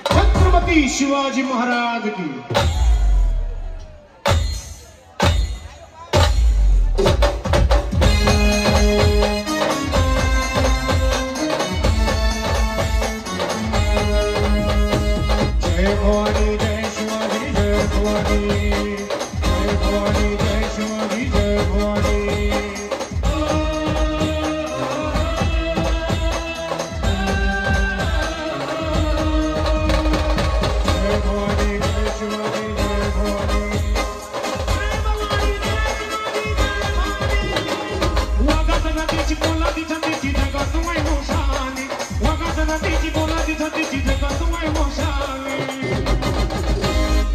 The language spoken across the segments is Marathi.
छत्रपती शिवाजी महाराज की जय भवानी जय शिवाजी जय भवानी जय भवानी जय शिवाजी जय भवानी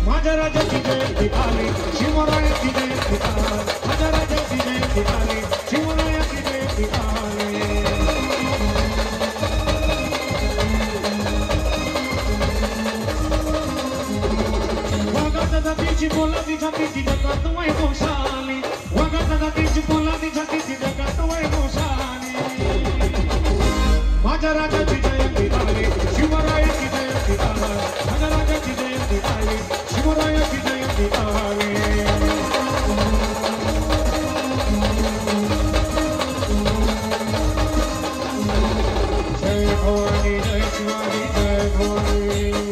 माझ्या राजाची जयंती आली शिवरायाची जयंती आली माझ्या राजाची जयंती आली शिवरायाची जयंती आली वाघाच्या जातीची बोलाची छातीची जगात वैभवशाली वाघाच्या जातीची बोलाची छातीची जगात वैभवशाली माझ्या राजाची जयंती आली शिवरायाची जयंती आली माझ्या राजाची जयंती आली शिवरायाची जयंती आली जय भवानी जय शिवाजी जय भवानी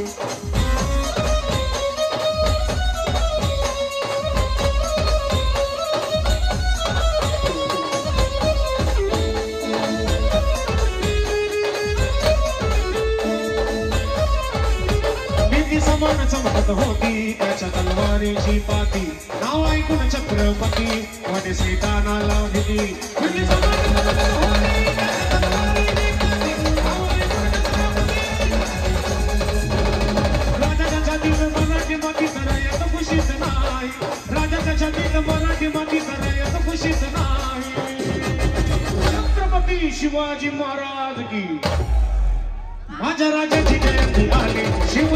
समान चमकत होती त्याच्या तलवारीची पाती नाव ऐकून छत्रपती वाटे सैतानाला भीती राजाच्या छातीत मराठी माती करायचं खुशीच नाही राजाच्या छातीत मराठी माती करायचं खुशीच नाही छत्रपती शिवाजी महाराज की माझ्या राजाची जयंती आली शिव